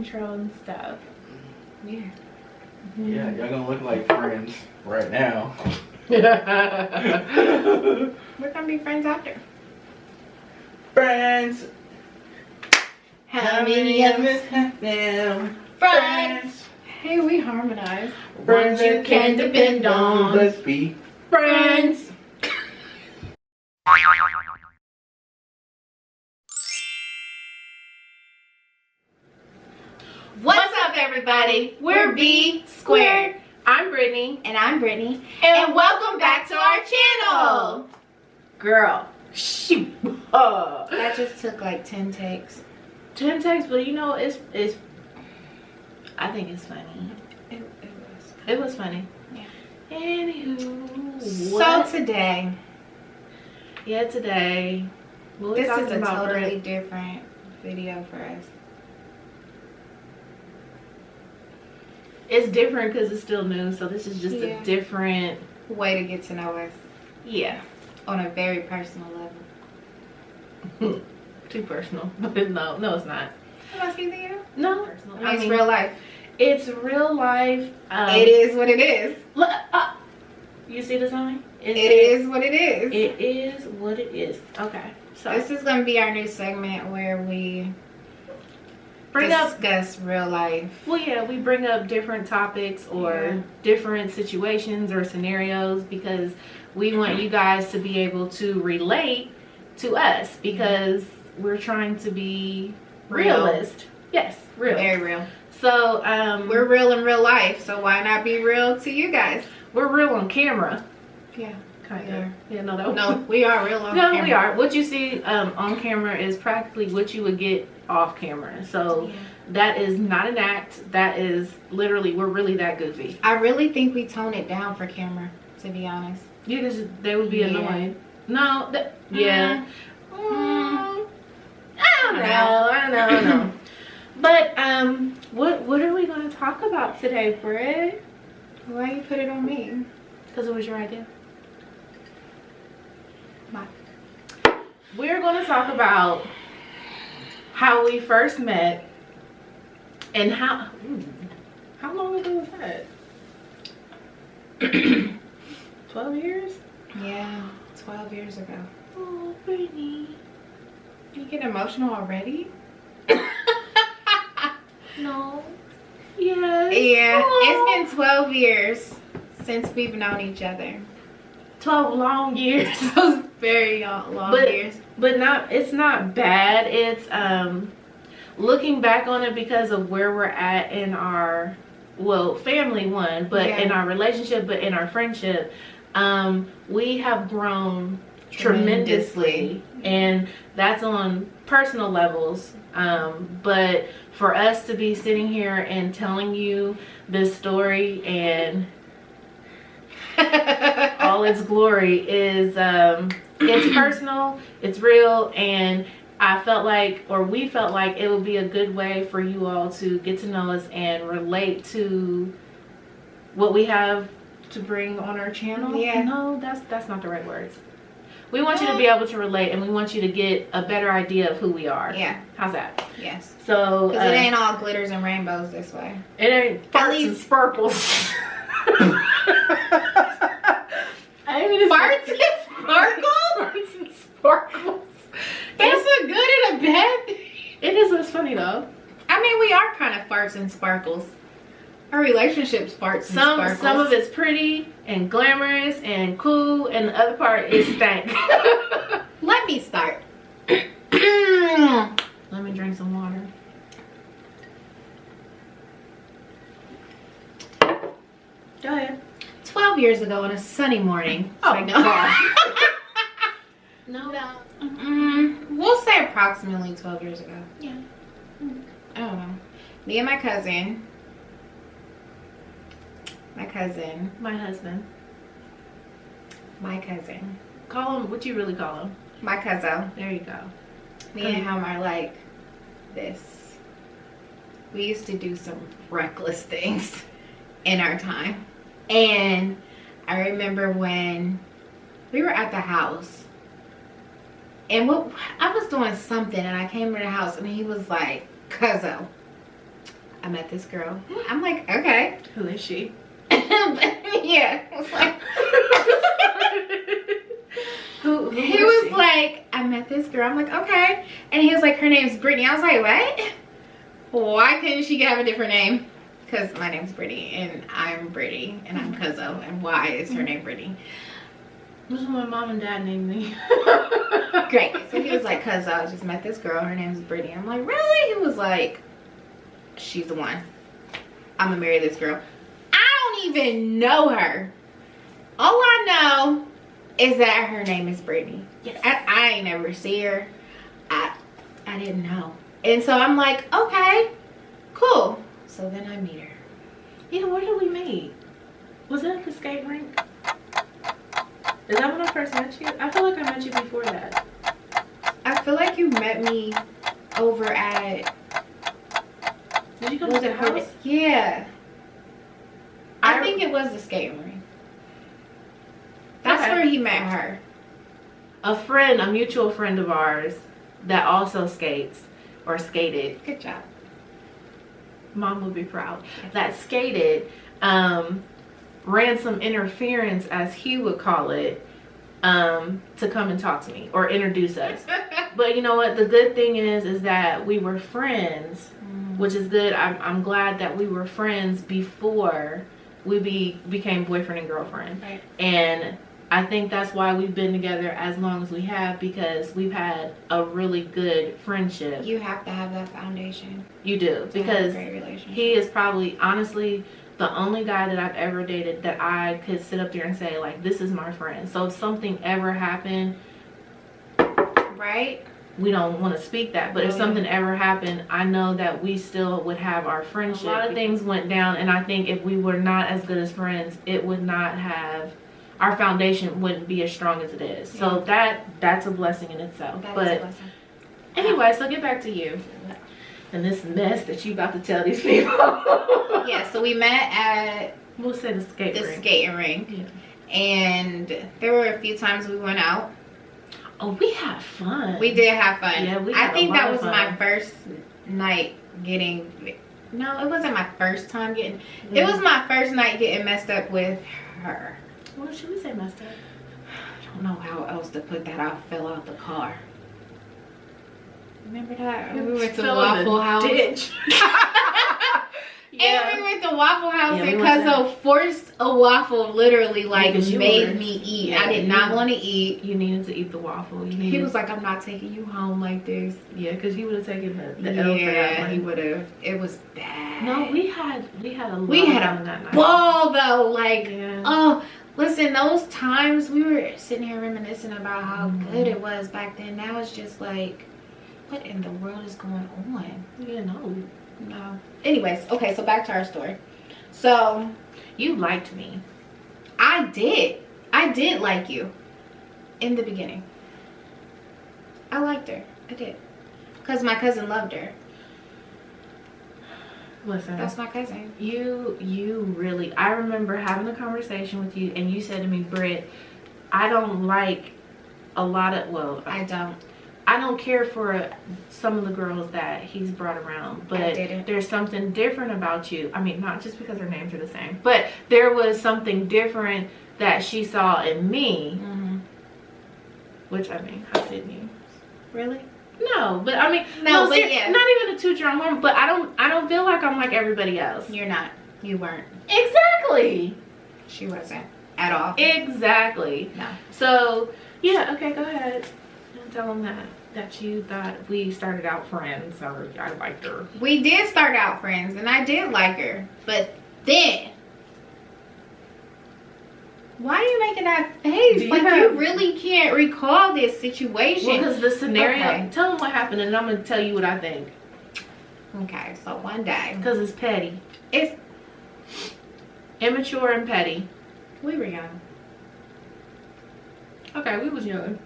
intro and stuff. Yeah. Yeah, y'all gonna look like friends right now. We're gonna be friends after. Friends. How many of us have them? friends? Hey, we harmonize. Friends you can depend on. Let's be Friends. What's up, everybody? We're BSquared. I'm Brittany. And I'm Brittany. And welcome back to our channel. Girl, shoot. That just took like 10 takes. 10 takes, but you know, it's I think it's funny. It was funny. Yeah. Anywho, So today, today, what we this talking is a about, totally Britt? different video for us. It's different because it's still new, so this is just Yeah. a different, Way to get to know us yeah, on a very personal level. too personal. But no, it's not. About you, Theo? No, It's real life. It's real life. It is what it is. Look, you see the sign? It is what it is. It is what it is. Okay, so This is going to be our new segment where we bring up. discuss real life. Well, yeah, we bring up different topics or different situations or scenarios because we want you guys to be able to relate to us because we're trying to be realist. Yes, real. Very real. So, We're real in real life, so why not be real to you guys? we're real on camera. Yeah. Kind We are. of. Yeah, no, that No, we are real on No, camera. we are. What you see on camera is practically what you would get off camera. So that is not an act. That is literally, we're really that goofy. I really think we tone it down for camera, to be honest. You just, they would be Yeah. annoyed. No, yeah. I don't know. But what are we going to talk about today, Britt? Why you put it on me? Because it was your idea. Bye. We're going to talk about how we first met and how long ago was that? 12 years? Yeah, 12 years ago. Oh, Brittany. You get emotional already? No. Yes. Yeah, Aw. it's been 12 years since we've known each other. 12 long years. Those very long years. But it's not bad. It's looking back on it because of where we're at in our family one, but in our relationship, but in our friendship, we have grown tremendously, and that's on personal levels. But for us to be sitting here and telling you this story and all its glory is it's personal, it's real, and I felt like, or we felt like, it would be a good way for you all to get to know us and relate to what we have to bring on our channel. Yeah. No, that's not the right words. We want you to be able to relate, and we want you to get a better idea of who we are. Yeah. How's that? Yes. So Because it ain't all glitters and rainbows this way. it ain't farts and sparkles. I didn't mean to Farts and sparkles? Farts and sparkles. That's a good and a bad. It is what's funny though. I mean, we are kind of farts and sparkles. Our relationship's farts and sparkles. Some of it's pretty and glamorous and cool, and the other part is stank. Let me start. Let me drink some water. Go ahead. 12 years ago on a sunny morning. Oh, I know. No. We'll say approximately 12 years ago. Yeah. I don't know. Me and my cousin. My husband. Call him what you really call him. My cousin. There you go. Me and him are like this. We used to do some reckless things in our time. And I remember when we were at the house and I was doing something, and I came to the house and he was like, "Cuzzo, I met this girl. I'm like, okay. Who is she? Yeah. I was like, he was was like, I met this girl. I'm like, okay. And he was like, her name's Brittany. I was like, what? Why couldn't she have a different name? Because my name's Brittany and I'm Brittany and I'm Cuzzo. And why is her name Brittany? This is what my mom and dad named me. Great. So he was like, Cuzzo, I just met this girl. Her name's Brittany. I'm like, really? He was like, she's the one. I'm gonna marry this girl. I don't even know her. All I know is that her name is Brittany. Yes. I ain't never see her. I didn't know. And so I'm like, okay, cool. So then I meet her. Yeah, where did we meet? Was it at the skate rink? Is that when I first met you? I feel like I met you before that. I feel like you met me over at... Did you come to the house? Yeah. I think it was the skating rink. That's Okay. where he met her. A mutual friend of ours that also skates or skated. Good job. Mom would be proud. That skated, ran some interference, as he would call it, to come and talk to me or introduce us. But you know what? The good thing is that we were friends, which is good. I'm glad that we were friends before we became boyfriend and girlfriend. Right. And I think that's why we've been together as long as we have, because we've had a really good friendship. You have to have that foundation. You do, because great relationship. he is probably, honestly, the only guy that I've ever dated that I could sit up there and say, like, this is my friend. So if something ever happened, right? we don't want to speak that, but if something ever happened, I know that we still would have our friendship. A lot of things went down, and I think if we were not as good as friends, it would not have, our foundation wouldn't be as strong as it is. So that's a blessing in itself. That is But a blessing. anyway, so get back to you and this mess that you about to tell these people. Yeah, so we met at We'll say the skate the rink. skating rink. Yeah. And there were a few times we went out. Oh, we had fun. We did have fun. Yeah, we I had think a lot that of was fun. my first night getting... No, it wasn't my first time getting... It was my first night getting messed up with her. What should we say messed up? I don't know how else to put that. I fell out the car. Remember that? We went to Waffle House. Ditch. And we went to Waffle House, Yeah, we and went to Cuzzo forced a waffle, literally, like, 'cause you made were- me eat. Yeah, I did not want to eat. You needed to eat the waffle. He was like, I'm not taking you home like this. yeah, because he would have taken the L for that Yeah, one. he would have. It was bad. No, we had a lot We had of fun a that night. ball, though. Like, Yeah. oh, listen, those times we were sitting here reminiscing about how Mhm. good it was back then. Now it's just like, what in the world is going on? Yeah, no. No. Anyways, okay, so back to our story. So, You liked me. I did like you in the beginning. I liked her. I did. Because my cousin loved her. Listen. That's my cousin. You really, I remember having a conversation with you and you said to me, Britt, I don't like a lot of, well, I don't care for some of the girls that he's brought around, but there's something different about you. I mean, not just because their names are the same, but there was something different that she saw in me, which, I mean, how didn't you? Really? No, but I mean, No, but yeah. not even a two-drum woman, but I don't feel like I'm like everybody else. You're not. You weren't. Exactly. She wasn't at all. Exactly. No. So, yeah, okay, go ahead. And tell them that you thought we started out friends, or I liked her. We did start out friends, and I did like her. But then, why are you making that face? You really can't recall this situation. Well, because the scenario, Okay. tell them what happened, and I'm going to tell you what I think. Okay, so one day. Because it's petty. It's, Immature and petty. we were young. Okay, we was young.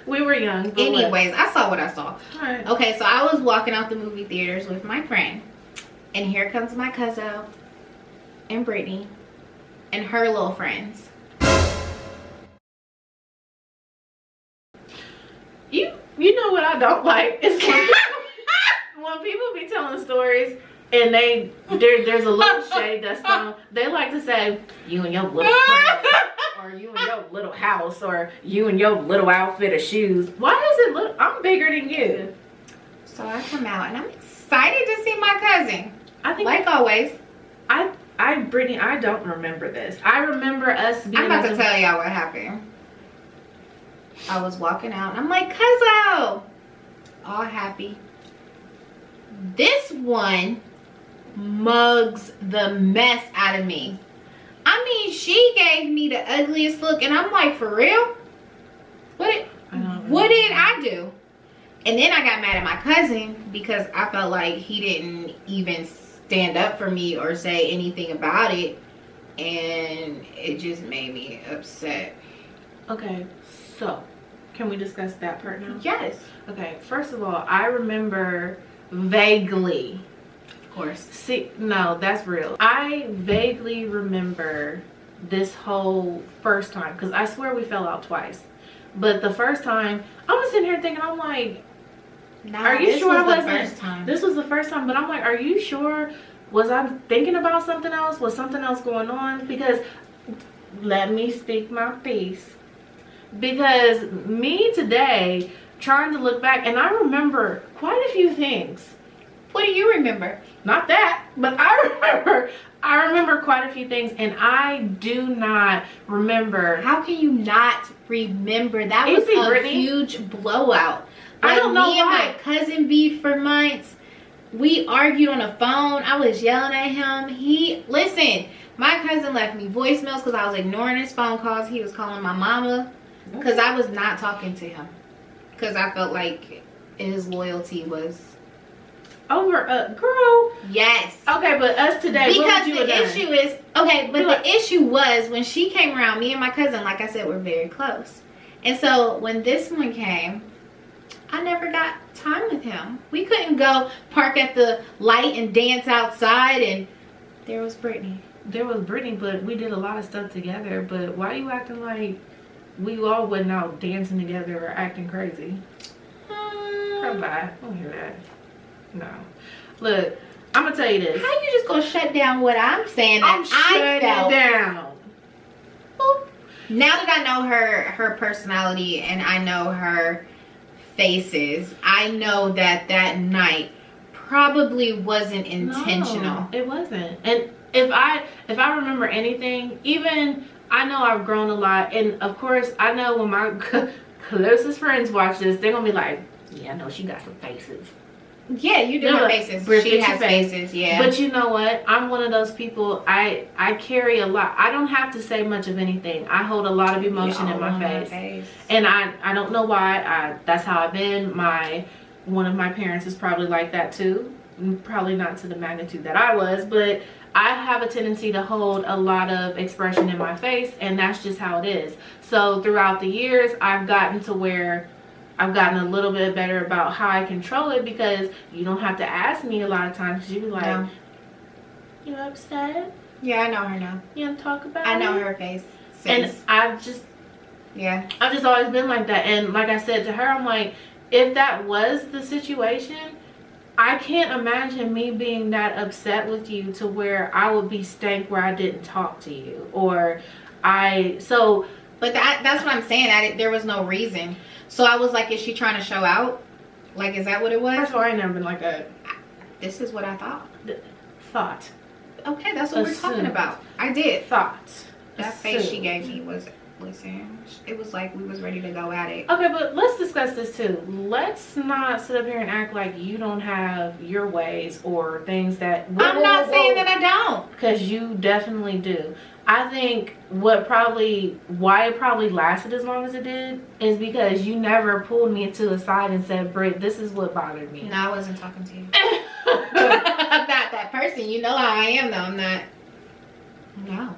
We were young. But Anyways, I saw what I saw. Alright. Okay, so I was walking out the movie theaters with my friend. And here comes my cousin and Brittany and her little friends. You You know what I don't like is when people be telling stories and there's a little shade that's thrown, they like to say, you and your little friend, or you and your little house, or you and your little outfit of shoes. Why is it little? I'm bigger than you. So I come out and I'm excited to see my cousin. I think like always. Brittany, I don't remember this. I remember us being. I'm about to tell y'all what happened. I was walking out and I'm like, Cuzzo, all happy. This one mugs the mess out of me. I mean, she gave me the ugliest look and I'm like, for real? What did I do? And then I got mad at my cousin because I felt like he didn't even stand up for me or say anything about it. And it just made me upset. Okay, so can we discuss that part now? Yes. Okay, first of all, I remember vaguely. Of course. See, no, that's real. I vaguely remember this whole first time, because I swear we fell out twice. But the first time, I was sitting here thinking, I'm like, are you sure I wasn't? First time. This was the first time, but I'm like, are you sure? Was I thinking about something else? Was something else going on? Because, let me speak my piece. Because me today, trying to look back, and I remember quite a few things. What do you remember? Not that, but I remember quite a few things, and I do not remember. How can you not remember? That was a Brittany? Huge blowout. I don't know me and why. my cousin beef for months. We argued on the phone. I was yelling at him. Listen, my cousin left me voicemails because I was ignoring his phone calls. He was calling my mama because I was not talking to him because I felt like his loyalty was over girl. Yes. Okay, but us today, because what would you the have issue done? is okay, but the issue was when she came around, me and my cousin, like I said, were very close. And so when this one came, I never got time with him. We couldn't go park at the light and dance outside, and there was Brittany. There was Brittany, but we did a lot of stuff together. But why are you acting like we all wasn't out dancing together or acting crazy? Come by. I don't hear that. No. Look, I'm gonna tell you this. How you just gonna shut down what I'm saying? I'm shutting it down. Boop. Now that I know her personality and I know her faces, I know that night probably wasn't intentional. No, it wasn't. And if I remember anything, even I know I've grown a lot, and of course I know when my closest friends watch this, they're gonna be like, yeah, I know she got some faces. Yeah, you do have faces. She has faces, yeah. But you know what? I'm one of those people, I carry a lot. I don't have to say much of anything. I hold a lot of emotion in my face. And I don't know why. That's how I've been. One of my parents is probably like that too. Probably not to the magnitude that I was, but I have a tendency to hold a lot of expression in my face, and that's just how it is. So throughout the years, I've gotten to where I've gotten a little bit better about how I control it, because you don't have to ask me a lot of times, because you be like, no. You upset? Yeah, I know her now. You want to talk about it? I know her face. And I've just always been like that. And like I said to her, I'm like, if that was the situation, I can't imagine me being that upset with you to where I would be stank where I didn't talk to you. But that's what I'm saying. There was no reason. So I was like, is she trying to show out? Like, is that what it was? First of all, I ain't never been like that. This is what I thought. Thought. Okay, that's what we're talking about. I did. Thought. That face she gave me was, listen, it was like we was ready to go at it. Okay, but let's discuss this too. Let's not sit up here and act like you don't have your ways or things that... I'm not saying that I don't. Because you definitely do. I think why it probably lasted as long as it did is because you never pulled me to the side and said, Britt, this is what bothered me. No, I wasn't talking to you. I'm not that person. You know how I am, though. I'm not. No.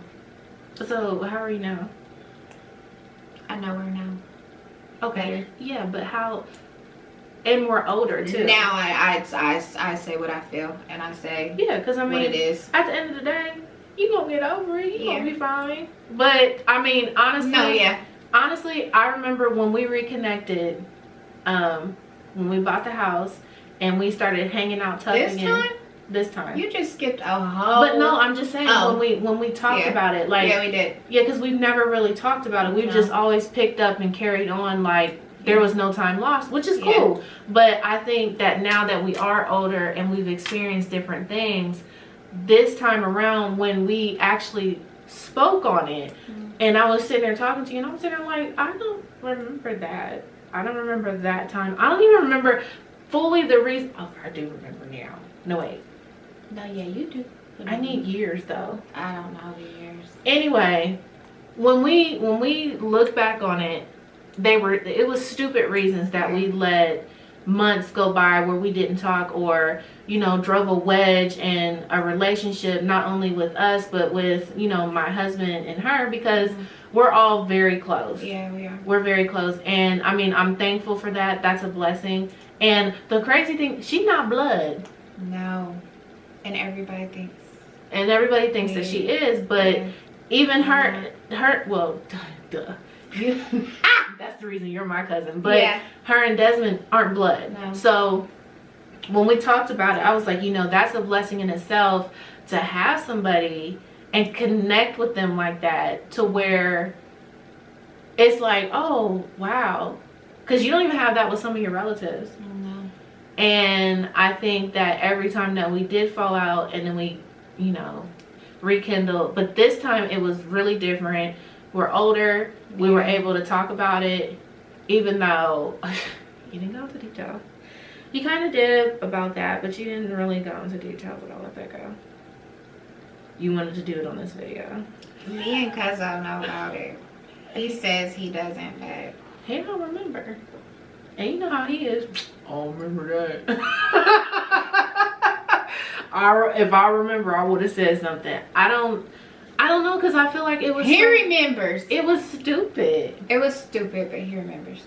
So, how are you now? I know her now. Okay. Yeah, but how... And we're older, too. Now, I say what I feel. And I say because I mean, what it is. At the end of the day, you gonna get over it. You gonna be fine. But, I mean, honestly... No, yeah. Honestly, I remember when we reconnected, when we bought the house, and we started hanging out tough again. This time. You just skipped a whole. But no, I'm just saying when we talked about it, like yeah, we did. Yeah, because we've never really talked about it. We've just always picked up and carried on like there was no time lost, which is cool. But I think that now that we are older and we've experienced different things, this time around when we actually spoke on it, and I was sitting there talking to you, and I was sitting there like, I don't remember that. I don't remember that time. I don't even remember fully the reason. Oh, I do remember now. No, wait. No, yeah, you do. I need years though. I don't know the years. Anyway, when we look back on it, it was stupid reasons that we let months go by where we didn't talk, or drove a wedge in a relationship, not only with us but with my husband and her, because we're all very close. Yeah, we are. We're very close, and I mean, I'm thankful for that. That's a blessing. And the crazy thing, she's not blood. No. And everybody thinks that she is, but even her well, duh. That's the reason you're my cousin, but her and Desmond aren't blood. No. So when we talked about it, I was like, that's a blessing in itself to have somebody and connect with them like that, to where it's like, oh wow, because you don't even have that with some of your relatives. No. And I think that every time that we did fall out and then we rekindle, but this time it was really different. We're older. We were able to talk about it, even though you didn't go into detail. You kind of did about that, but you didn't really go into detail, but I'll let that go. You wanted to do it on this video. Me and Cuz don't know about it. He says he doesn't, but he don't remember. And you know how he is. I don't remember that. If I remember, I would have said something. I don't know, because I feel like it was... He remembers. It was stupid. It was stupid, but he remembers.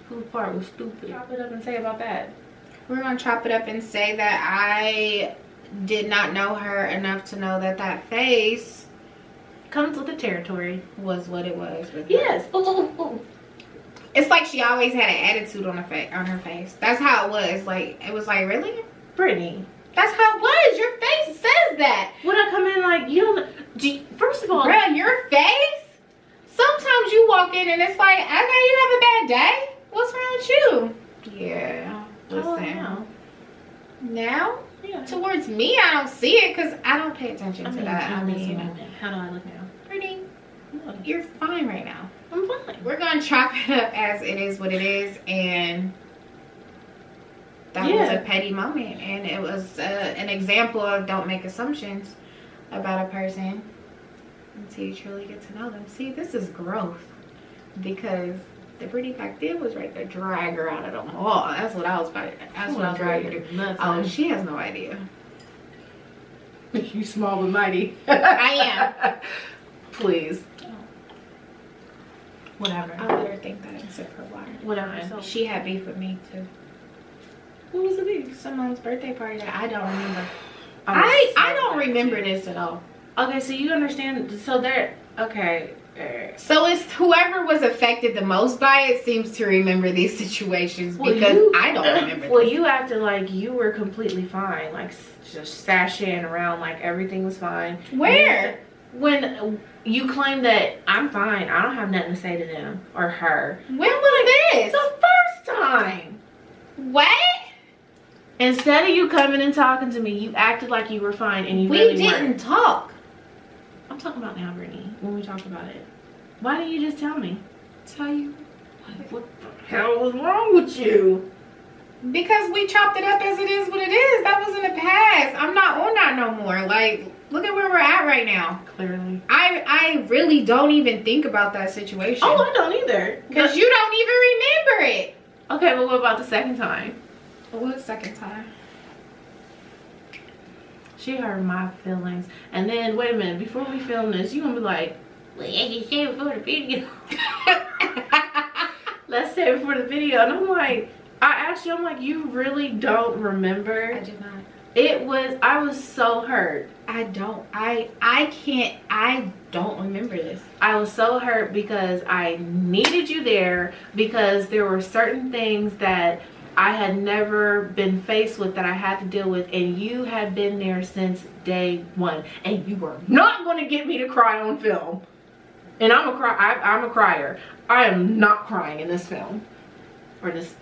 Whose part was stupid? Chop it up and say about that. We're going to chop it up and say that I did not know her enough to know that that face... comes with the territory. Was what it was with her. Yes. Ooh. It's like she always had an attitude on her face. That's how it was. Like, it was like, really? Brittany. That's how it was. Your face says that. When I come in, like, first of all, bruh, your face? Sometimes you walk in and it's like, okay, you have a bad day? What's wrong with you? Yeah. Listen. Now? Yeah. Towards me, I don't see it because I don't pay attention to that. How do I look now? Pretty. You're fine right now. I'm fine. We're going to chop it up as it is what it is, and that was a petty moment, and it was an example of don't make assumptions about a person until you truly get to know them. See, this is growth, because the Brittany back then was right there, drag her out of the mall. That's what I was about. That's what I was trying to do. Oh, she has no idea. You small but mighty. I am. Please. Whatever. I'll let her think that and sip her water. Whatever. She had beef with me too. What was the beef? Someone's birthday party that I don't remember. I don't remember this at all. Okay, so you understand. So there. Okay. So it's whoever was affected the most by it seems to remember these situations, because I don't remember. Well, you acted like you were completely fine, like just sashaying around like everything was fine. Where? When you claim that I'm fine, I don't have nothing to say to them or her. When was this? The first time. What? Instead of you coming and talking to me, you acted like you were fine, and you really weren't. We didn't talk. I'm talking about now, Brittany, when we talked about it. Why didn't you just tell me? Tell you? What the hell was wrong with you? Because we chopped it up as it is what it is. That was in the past. I'm not on that no more. Like, look at where we're at right now. Clearly. I really don't even think about that situation. Oh, I don't either. Because you don't even remember it. Okay, but what about the second time? What second time? She hurt my feelings. And then, wait a minute, before we film this, you gonna be like, well, yeah, you said it for the video. Let's say it for the video. And I'm like, I'm like, you really don't remember? I did not. I was so hurt. I don't remember this. I was so hurt because I needed you there, because there were certain things that I had never been faced with, that I had to deal with, and you had been there since day one, and you were not going to get me to cry on film. And I'm a crier. I am not crying in this film or this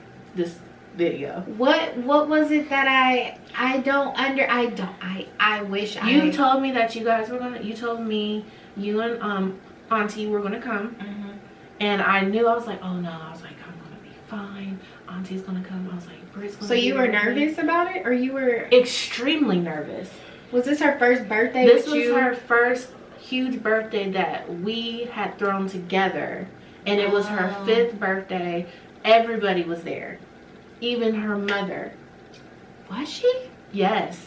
video. What was it that I wish You told me that you guys were gonna. You told me you and Auntie were gonna come, and I knew. I was like, oh no. I was like, I'm gonna be fine. Auntie's gonna come. I was like, Britt's gonna. So you were nervous about it, or you were extremely nervous? Was this her first birthday? This was her first huge birthday that we had thrown together, and it was her 5th birthday. Everybody was there, even her mother. Was she? Yes.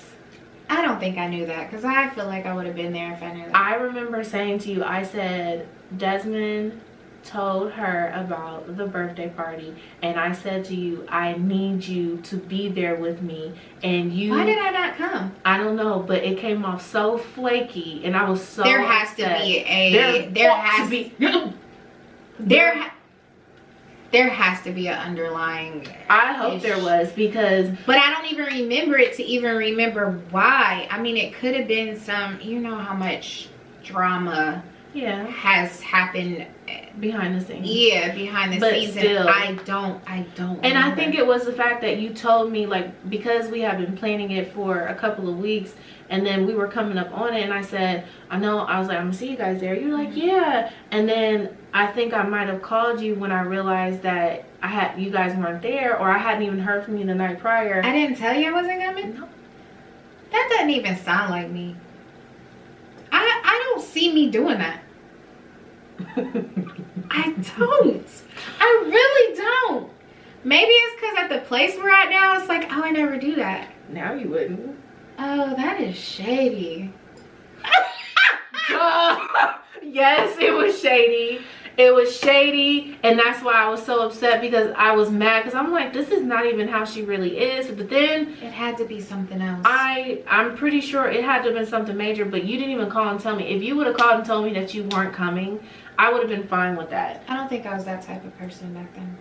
I don't think I knew that, because I feel like I would have been there if I knew that. I remember saying to you, I said, Desmond told her about the birthday party, and I said to you, I need you to be there with me. And you, why did I not come? I don't know, but it came off so flaky, and I was so there has upset. to be a there has to be an underlying I hope there was, because but I don't even remember it to even remember why. I mean, it could have been some, you know how much drama has happened behind the scenes. Yeah, behind the scenes. Still, and I don't and remember. I think it was the fact that you told me, like, because we had been planning it for a couple of weeks, and then we were coming up on it, and I said, I know, I was like, I'm gonna see you guys there. You're like, yeah. And then I think I might have called you when I realized that you guys weren't there, or I hadn't even heard from you the night prior. I didn't tell you I wasn't coming? No. That doesn't even sound like me. I don't see me doing that. I don't. I really don't. Maybe it's because at the place we're at now, it's like, oh, I never do that. Now you wouldn't. Oh, that is shady. Yes, it was shady. It was shady, and that's why I was so upset, because I was mad, because I'm like, this is not even how she really is. But then it had to be something else. I'm pretty sure it had to have been something major, but you didn't even call and tell me. If you would have called and told me that you weren't coming, I would have been fine with that. I don't think I was that type of person back then.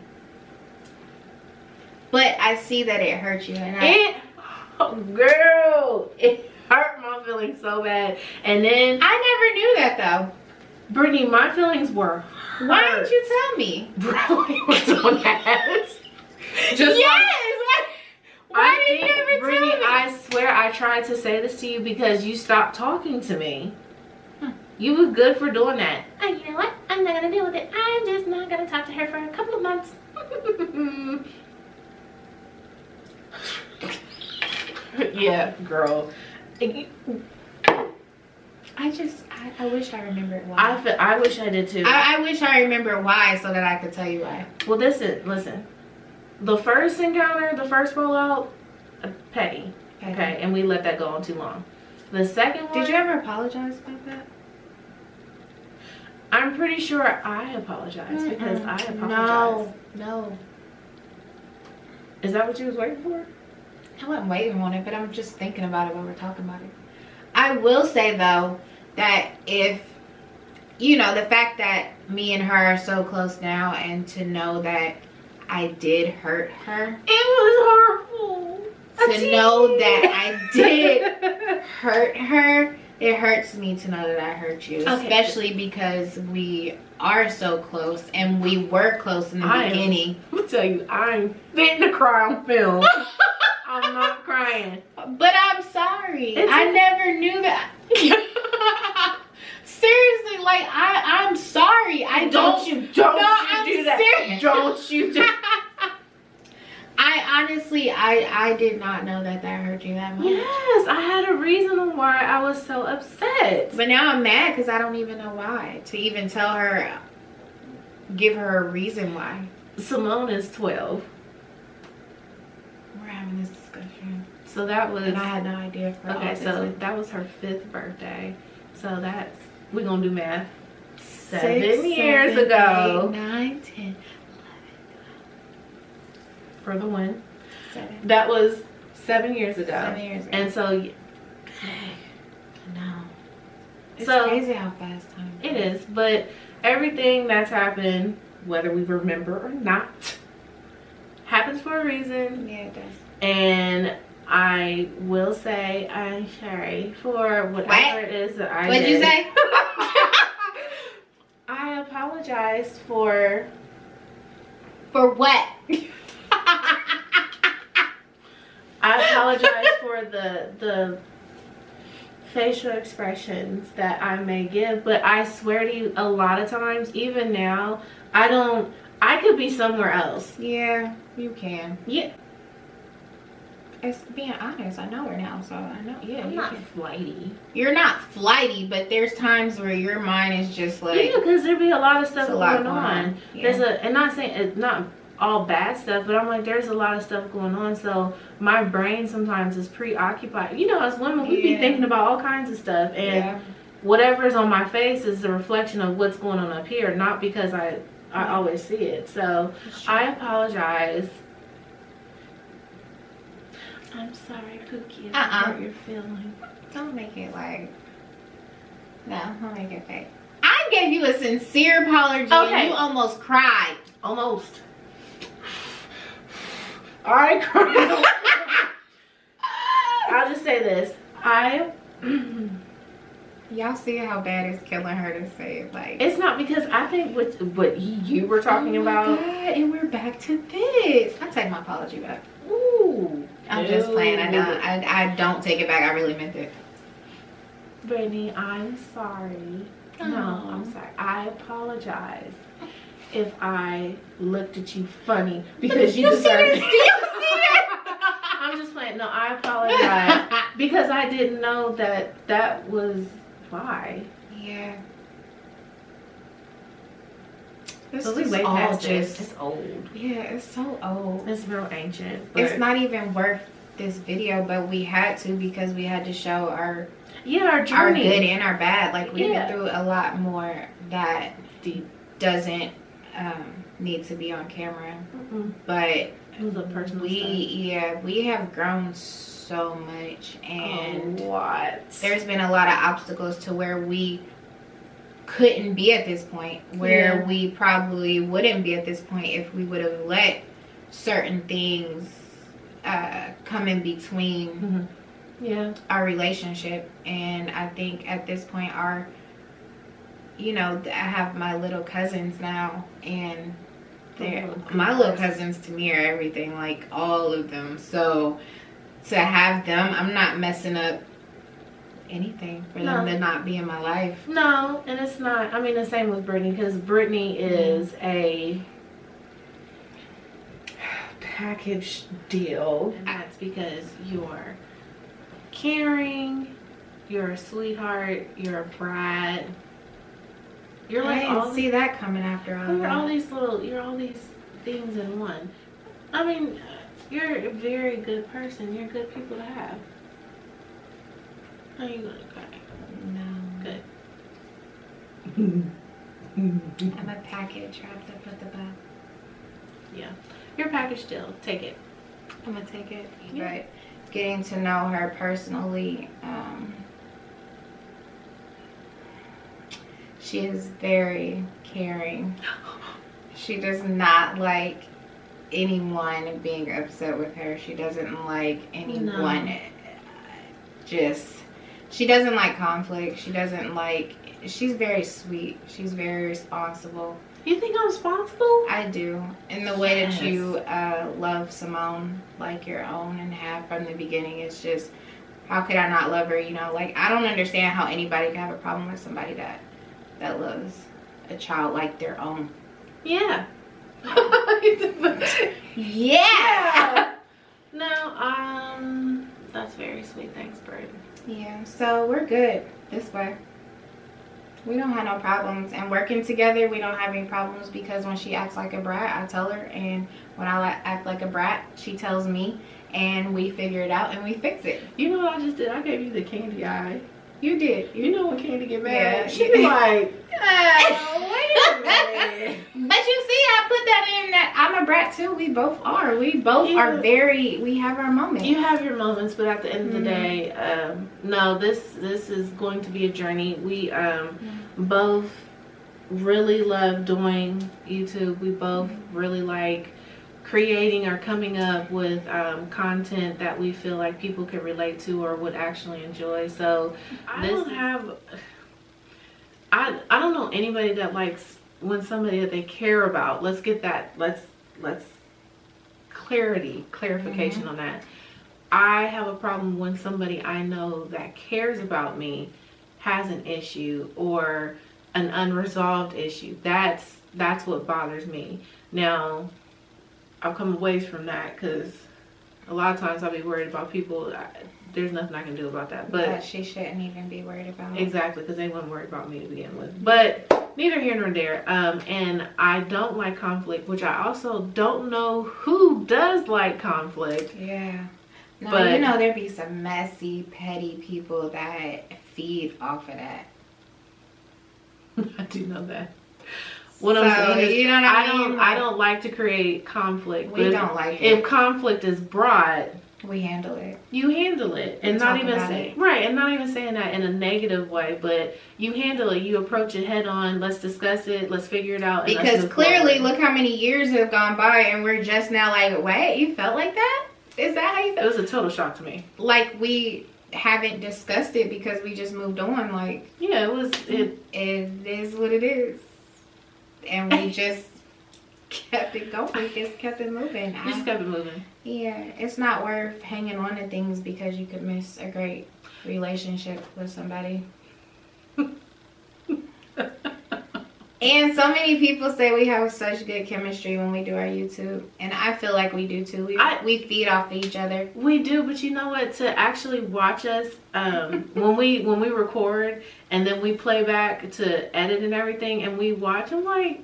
But I see that it hurt you, and girl, it hurt my feelings so bad. And then I never knew that though. Brittany, my feelings were hurt. Why didn't you tell me? Bradley was on that. Just why did you ever Brittany, tell me? I swear I tried to say this to you because you stopped talking to me. You were good for doing that. Oh, you know what? I'm not gonna deal with it. I'm just not gonna talk to her for a couple of months. Yeah, girl. I wish I remembered why. I wish I did too. I wish I remembered why so that I could tell you why. Well, listen. The first encounter, the first rollout, petty. Okay, and we let that go on too long. The second one. Did you ever apologize about that? I'm pretty sure I apologized because I apologized. No. Is that what you was waiting for? I wasn't waiting on it, but I'm just thinking about it while we're talking about it. I will say though that if, you know, the fact that me and her are so close now, and to know that I did hurt her. It was hurtful. To know that I did hurt her, it hurts me to know that I hurt you. Okay. Especially because we are so close, and we were close in the beginning. I'll tell you, I'm fitting to cry on film. I'm not crying. But I'm sorry. I never knew that. Seriously, like, I'm sorry. Don't you do that. Don't you do I honestly, I did not know that hurt you that much. Yes, I had a reason why I was so upset. But now I'm mad because I don't even know why. To even tell her, give her a reason why. Simone is 12. We're having this discussion. So that was... And I had no idea. Okay, so that was her 5th birthday. So that's... We're going to do math. 7 years ago. 8, 9, 10, 11. For the one. 7. That was 7 years ago. 7 years ago. And so... No. It's so, crazy how fast time goes. It is. But everything that's happened, whether we remember or not, happens for a reason. Yeah, it does. And I will say I'm sorry for whatever it is that I did. What'd you say? I apologized for... For what? I apologize for the facial expressions that I may give, but I swear to you, a lot of times, even now, I could be somewhere else. Yeah, you can. Yeah. It's being honest. I know her now, so I know. Yeah, I'm not flighty. You're not flighty, but there's times where your mind is just like... Yeah, because there be a lot of stuff going on. on. Yeah. And not saying it's not all bad stuff, but I'm like, there's a lot of stuff going on, so my brain sometimes is preoccupied. You know, as women, we be thinking about all kinds of stuff, and whatever's on my face is a reflection of what's going on up here, not because I always see it. So I apologize. I'm sorry, Pookie. Hurt your feelings. Don't make it like... No, don't make it fake. I gave you a sincere apology and you almost cried. Almost. I cried. I'll just say this. Y'all see how bad it's killing her to say it, like... It's not, because I think what you were talking about... God, and we're back to this. I take my apology back. Ooh. I'm just playing. I don't take it back. I really meant it. Brittany, I'm sorry. Oh. No, I'm sorry. I apologize if I looked at you funny because you deserve it. I'm just playing. No, I apologize because I didn't know that was why. Yeah. This is way past this. It's old. Yeah, it's so old. It's real ancient. But it's not even worth this video, but we had to because we had to show our journey. Our good and our bad. Like we've been through a lot more that doesn't need to be on camera. But it was a personal we have grown so much, and there's been a lot of obstacles to where we couldn't be at this point, where we probably wouldn't be at this point if we would have let certain things come in between our relationship. And I think at this point I have my little cousins now, and my little cousins to me are everything, like all of them. So to have them, I'm not messing up anything for them to not be in my life. No, and it's not. I mean, the same with Brittany, because Brittany is a package deal. And that's because you're caring, you're a sweetheart, you're a brat. You're like all see that coming after all. You're all these things in one. I mean, you're a very good person. You're good people to have. Are you gonna cry? No. Good. I'm a package wrapped up with the bow. Yeah. You're a package deal. Take it. I'm gonna take it. Yeah. But getting to know her personally, she is very caring. She does not like anyone being upset with her. She doesn't like anyone she doesn't like conflict. She doesn't like... She's very sweet. She's very responsible. You think I'm responsible? I do. In the way that you love Simone like your own and have from the beginning. It's just, how could I not love her? You know, like, I don't understand how anybody can have a problem with somebody that loves a child like their own. Yeah. Yeah. No, that's very sweet. Thanks, Bert. Yeah, so we're good this way. We don't have no problems, and working together we don't have any problems, because when she acts like a brat, I tell her, and when I act like a brat, she tells me, and we figure it out and we fix it. You know what I just did? I gave you the candy eye. You did. You know when Candy get mad? Yeah. She be like, wait a minute. But you see, I put that in that I'm a brat too. We both are. We both are very, we have our moments. You have your moments, but at the end of the day, no, this is going to be a journey. We both really love doing YouTube. We both really like creating or coming up with content that we feel like people could relate to or would actually enjoy. So I don't know anybody that likes when somebody that they care about, let's get that, let's clarification on that. I have a problem when somebody I know that cares about me has an issue or an unresolved issue. That's what bothers me. Now, I've come away from that because a lot of times I'll be worried about people. There's nothing I can do about that. But that she shouldn't even be worried about. Exactly, because they weren't worried about me to begin with. But neither here nor there. And I don't like conflict, which I also don't know who does like conflict. Yeah. No, but you know there be some messy, petty people that feed off of that. I do know that. What I'm saying is, you know what I mean? I don't like to create conflict. We don't like it. If conflict is brought, we handle it. You handle it, and not even saying right, and not even saying that in a negative way, but you handle it. You approach it head on. Let's discuss it. Let's figure it out. Because clearly, look how many years have gone by, and we're just now like, wait, you felt like that? Is that how you felt? It was a total shock to me. Like we haven't discussed it because we just moved on. Like yeah, it was. It is what it is. And we just kept it going. We just kept it moving. Just kept it moving. Yeah, it's not worth hanging on to things because you could miss a great relationship with somebody. And so many people say we have such good chemistry when we do our YouTube, and I feel like we do too. We feed off of each other. We do, but you know what? To actually watch us when we record and then we play back to edit and everything, and we watch, I'm like,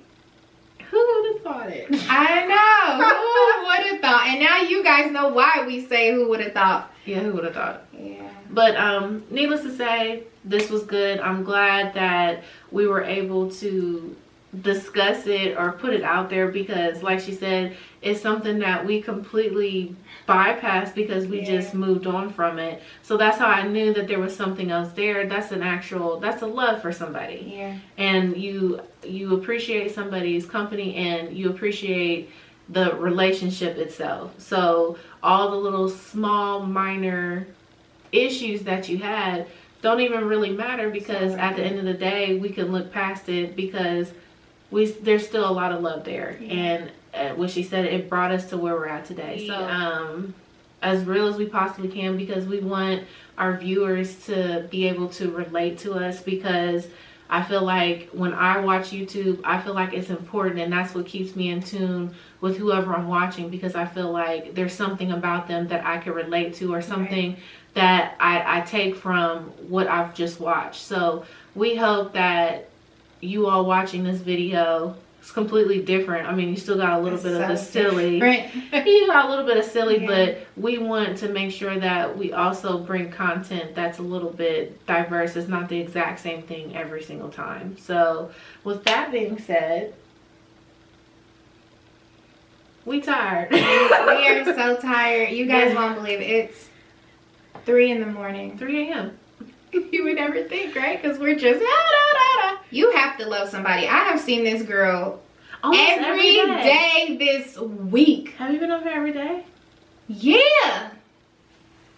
who would have thought it? I know. Who would have thought? And now you guys know why we say who would have thought. Yeah, who would have thought? Yeah. But needless to say, this was good. I'm glad that we were able to discuss it or put it out there because, like she said, it's something that we completely bypassed because we just moved on from it. So that's how I knew that there was something else there. That's a love for somebody. Yeah. And you appreciate somebody's company and you appreciate the relationship itself. So all the little small minor issues that you had don't even really matter because at the end of the day we can look past it because there's still a lot of love there. And when she said it brought us to where we're at today. So as real as we possibly can because we want our viewers to be able to relate to us because I feel like when I watch YouTube, I feel like it's important and that's what keeps me in tune with whoever I'm watching because I feel like there's something about them that I can relate to or something that I take from what I've just watched. So we hope that you all watching this video is completely different. I mean, you still got a little bit of the silly. Right. You got a little bit of silly, but we want to make sure that we also bring content that's a little bit diverse. It's not the exact same thing every single time. So with that being said, we tired. We are so tired. You guys won't believe it. It's 3 in the morning. 3 a.m. You would never think, right? Because we're just You have to love somebody. I have seen this girl every day this week. Have you been over every day? Yeah.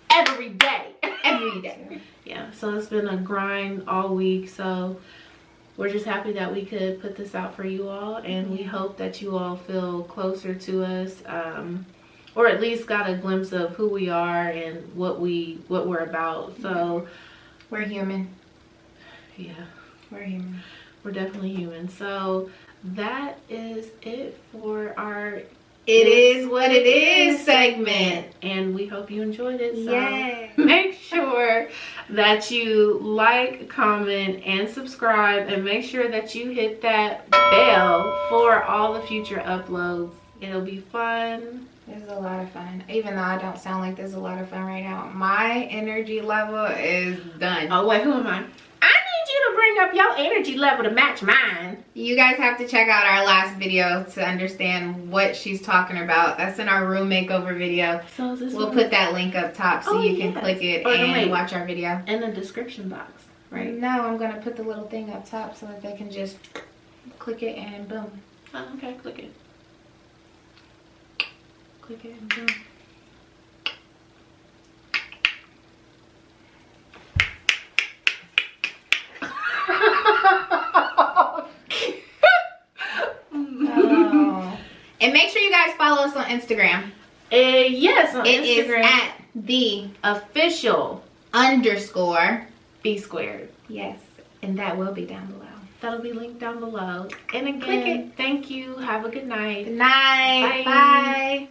Every day. Every day. Yeah, so it's been a grind all week. So we're just happy that we could put this out for you all. And we hope that you all feel closer to us. Or at least got a glimpse of who we are and what we're about. So we're human. Yeah. We're human. We're definitely human. So that is it for our It Is What It Is segment. And we hope you enjoyed it. So Yay. Make sure that you like, comment, and subscribe. And make sure that you hit that bell for all the future uploads. It'll be fun. This is a lot of fun. Even though I don't sound like this is a lot of fun right now. My energy level is done. Oh, wait, who am I? I need you to bring up your energy level to match mine. You guys have to check out our last video to understand what she's talking about. That's in our room makeover video. So is this we'll put that link up top so you can click it and watch our video. In the description box, right? No, I'm going to put the little thing up top so that they can just click it and boom. Oh, okay, click it. click it and go. Oh. And make sure you guys follow us on Instagram. Yes, on It Instagram. is at the official _ BSquared. Yes, and that will be down below. That'll be linked down below. And again, Click it. thank you. Have a good night. Good night. Bye. Bye.